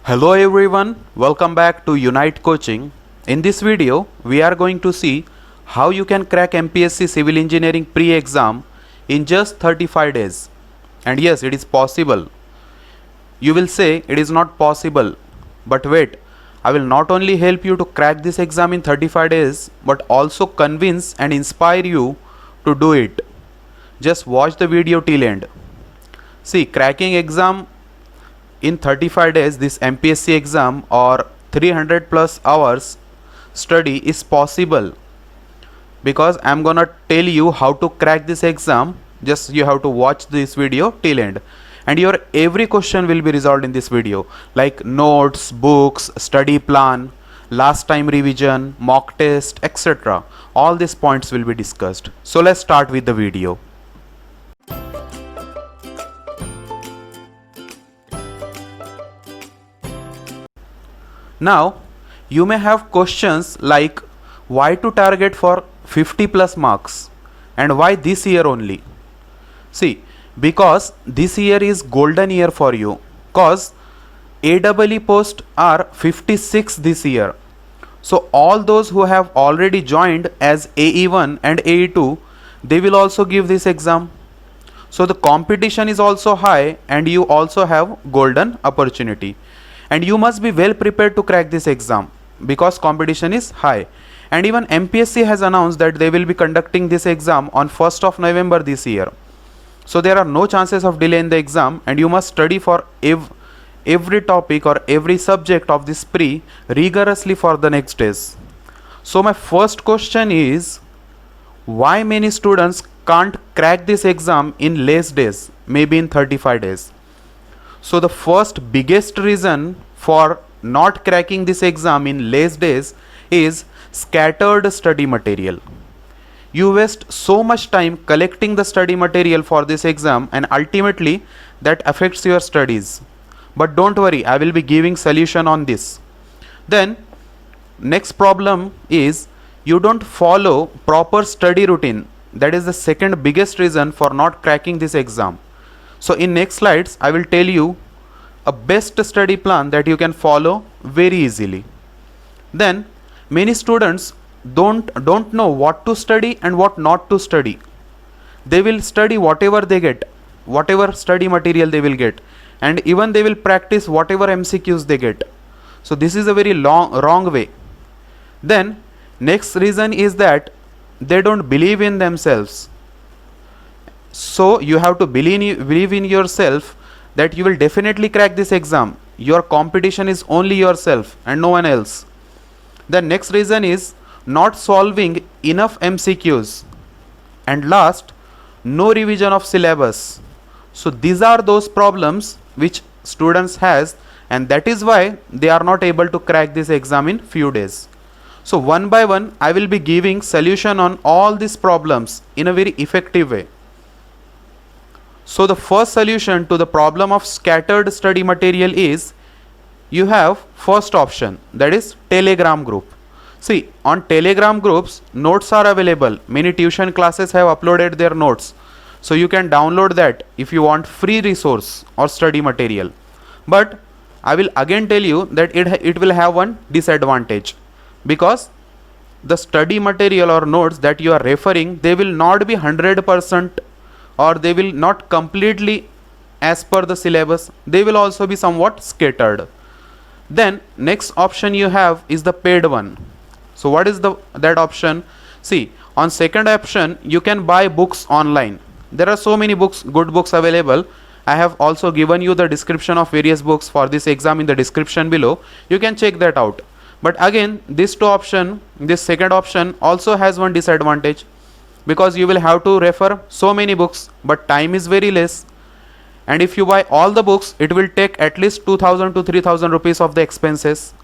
Hello everyone, welcome back to Unite Coaching. In this video, we are going to see how you can crack MPSC Civil Engineering pre-exam in just 35 days. And yes, it is possible. You will say it is not possible, but wait, I will not only help you to crack this exam in 35 days, but also convince and inspire you to do it. Just watch the video till end. See, cracking exam in 35 days, this MPSC exam or 300 plus hours study is possible, because I'm gonna tell you how to crack this exam. Just you have to watch this video till end, and your every question will be resolved in this video, like notes, books, study plan, last time revision, mock test, etc. All these points will be discussed. So let's start with the video. Now, you may have questions like why to target for 50 plus marks and why this year only. See, because this year is golden year for you, cause AEE posts are 56 this year. So all those who have already joined as AE1 and AE2, they will also give this exam. So the competition is also high and you also have golden opportunity. And you must be well prepared to crack this exam because competition is high. And even MPSC has announced that they will be conducting this exam on 1st of November this year. So there are no chances of delay in the exam, and you must study for every topic or every subject of this pre rigorously for the next days. So my first question is, why many students can't crack this exam in less days, maybe in 35 days? So the first biggest reason for not cracking this exam in less days is scattered study material. You waste so much time collecting the study material for this exam, and ultimately that affects your studies. But don't worry, I will be giving solution on this. Then next problem is you don't follow proper study routine. That is the second biggest reason for not cracking this exam. So in next slides, I will tell you a best study plan that you can follow very easily. Then many students don't know what to study and what not to study. They will study whatever they get, whatever study material they will get, and even they will practice whatever MCQs they get. So this is a very wrong way. Then next reason is that they don't believe in themselves. So you have to believe in yourself that you will definitely crack this exam. Your competition is only yourself and no one else. The next reason is not solving enough MCQs. And last, no revision of syllabus. So these are those problems which students has, and that is why they are not able to crack this exam in few days. So one by one, I will be giving solution on all these problems in a very effective way. So the first solution to the problem of scattered study material is, you have first option, that is Telegram group. See, on Telegram groups, notes are available. Many tuition classes have uploaded their notes. So you can download that if you want free resource or study material. But I will again tell you that it will have one disadvantage, because the study material or notes that you are referring, they will not be 100%, or they will not completely as per the syllabus. They will also be somewhat scattered. Then next option you have is the paid one. So what is that option? See, on second option you can buy books online. There are so many books, good books available. I have also given you the description of various books for this exam in the description below. You can check that out. But again, this second option also has one disadvantage, because you will have to refer so many books, but time is very less. And if you buy all the books, it will take at least 2000 to 3000 rupees of the expenses.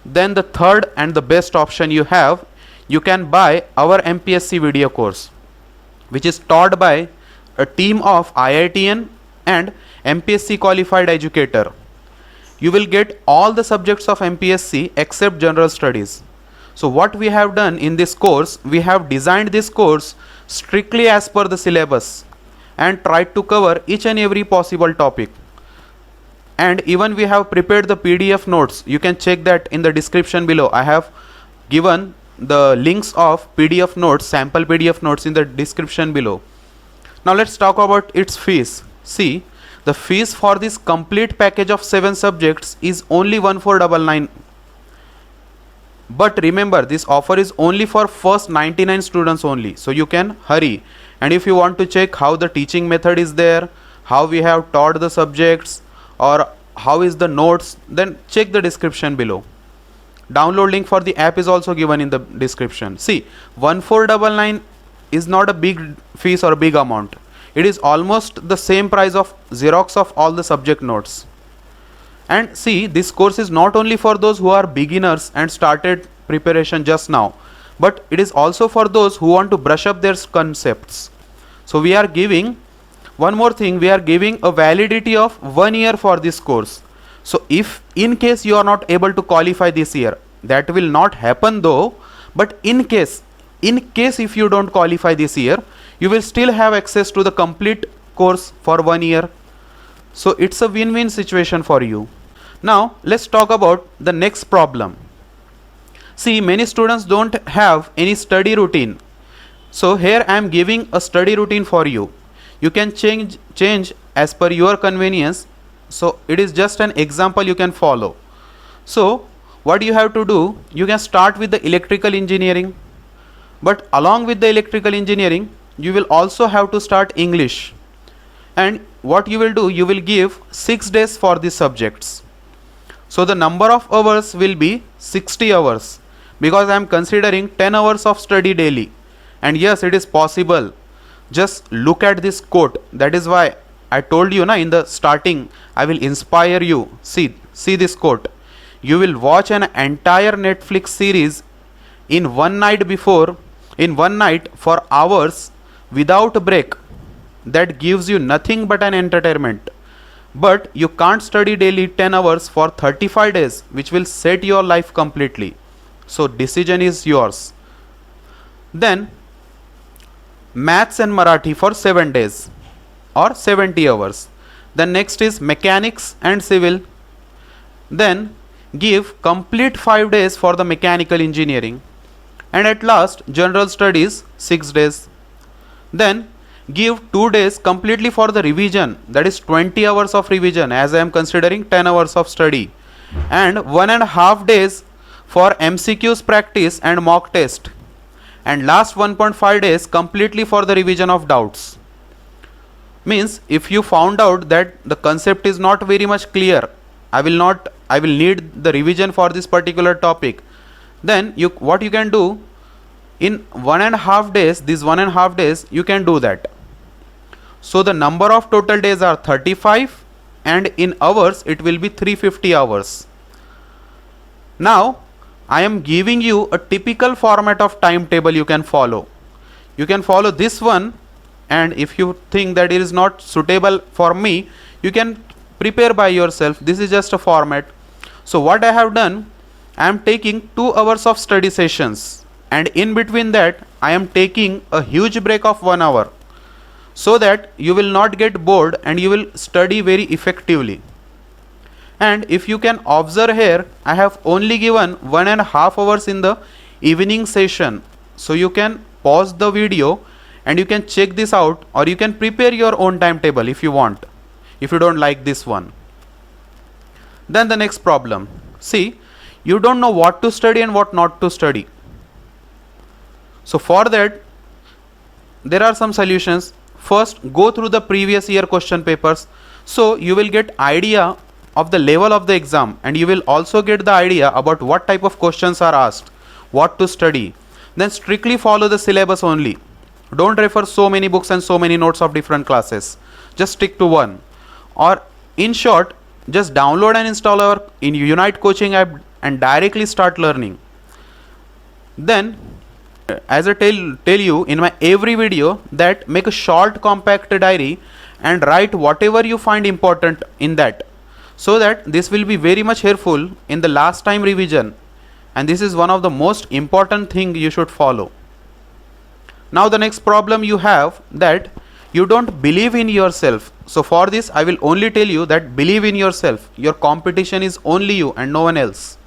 Then the third and the best option you have, you can buy our MPSC video course, which is taught by a team of IITian and MPSC qualified educator. You will get all the subjects of MPSC except general studies. So what we have done in this course, we have designed this course strictly as per the syllabus and tried to cover each and every possible topic. and even we have prepared the PDF notes. You can check that in the description below. I have given the links of PDF notes, sample PDF notes in the description below. Now let's talk about its fees. See, the fees for this complete package of 7 subjects is only 1499. But remember, this offer is only for first 99 students only, so you can hurry. And if you want to check how the teaching method is there, how we have taught the subjects, or how is the notes, then check the description below. Download link for the app is also given in the description. See, 1499 is not a big fees or a big amount. It is almost the same price of Xerox of all the subject notes. And see, this course is not only for those who are beginners and started preparation just now, but it is also for those who want to brush up their concepts. So we are giving one more thing, we are giving a validity of 1 year for this course. So if in case you are not able to qualify this year, that will not happen though, but in case if you don't qualify this year, you will still have access to the complete course for 1 year. So it's a win-win situation for you. Now let's talk about the next problem. See, many students don't have any study routine. So here I am giving a study routine for you. You can change as per your convenience. So it is just an example you can follow. So what you have to do, you can start with the electrical engineering. But along with the electrical engineering, you will also have to start English. And what you will do, you will give 6 days for these subjects. So the number of hours will be 60 hours because I am considering 10 hours of study daily. And yes, it is possible. Just look at this quote. That is why I told you in the starting, I will inspire you. See this quote. You will watch an entire Netflix series in one night for hours without a break. That gives you nothing but an entertainment. But you can't study daily 10 hours for 35 days, which will set your life completely. So decision is yours. Then maths and Marathi for 7 days or 70 hours. Then next is mechanics and civil. Then give complete 5 days for the mechanical engineering. And at last general studies 6 days. Then give 2 days completely for the revision, that is 20 hours of revision, as I am considering 10 hours of study, and 1.5 days for MCQs practice and mock test, and last 1.5 days completely for the revision of doubts. Means if you found out that the concept is not very much clear, I will need the revision for this particular topic, then what you can do in 1.5 days, these 1.5 days you can do that. So the number of total days are 35 and in hours it will be 350 hours. Now I am giving you a typical format of timetable you can follow. You can follow this one, and if you think that it is not suitable for me, you can prepare by yourself. This is just a format. So what I have done, I am taking 2 hours of study sessions, and in between that I am taking a huge break of 1 hour, so that you will not get bored and you will study very effectively. And if you can observe here, I have only given 1.5 hours in the evening session. So you can pause the video and you can check this out, or you can prepare your own timetable if you want, if you don't like this one. Then the next problem. See, you don't know what to study and what not to study. So for that, there are some solutions. First, go through the previous year question papers, so you will get idea of the level of the exam, and you will also get the idea about what type of questions are asked, what to study. Then strictly follow the syllabus only. Don't refer so many books and so many notes of different classes. Just stick to one. Or in short, just download and install our Unite Coaching app and directly start learning. Then as I tell you in my every video, that make a short compact diary and write whatever you find important in that, so that this will be very much helpful in the last time revision, and this is one of the most important thing you should follow. Now the next problem you have, that you don't believe in yourself. So for this I will only tell you that believe in yourself. Your competition is only you and no one else.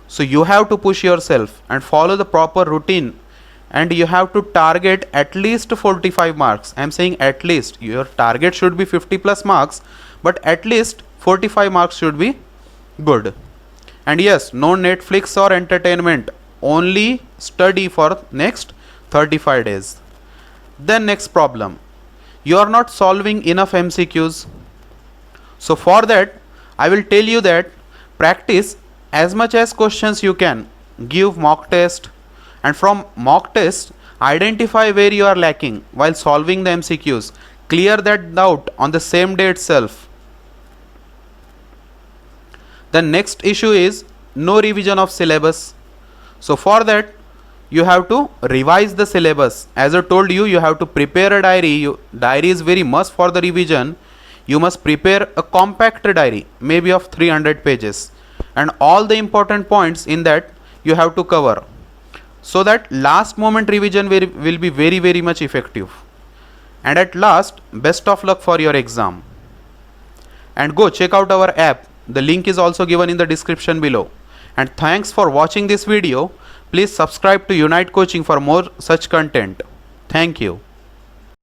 So you have to push yourself and follow the proper routine, and you have to target at least 45 marks. I am saying at least. Your target should be 50 plus marks, but at least 45 marks should be good. And yes, no Netflix or entertainment, only study for next 35 days. Then next problem, you are not solving enough MCQs. So for that I will tell you that practice as much as questions you can, give mock test, and from mock test identify where you are lacking while solving the MCQs. Clear that doubt on the same day itself. The next issue is no revision of syllabus. So for that you have to revise the syllabus. As I told you, you have to prepare a diary. Diary is very must for the revision. You must prepare a compact diary, maybe of 300 pages, and all the important points in that you have to cover, so that last moment revision will be very much effective. And at last, best of luck for your exam. And go check out our app. The link is also given in the description below. And thanks for watching this video. Please subscribe to Unite Coaching for more such content. Thank you.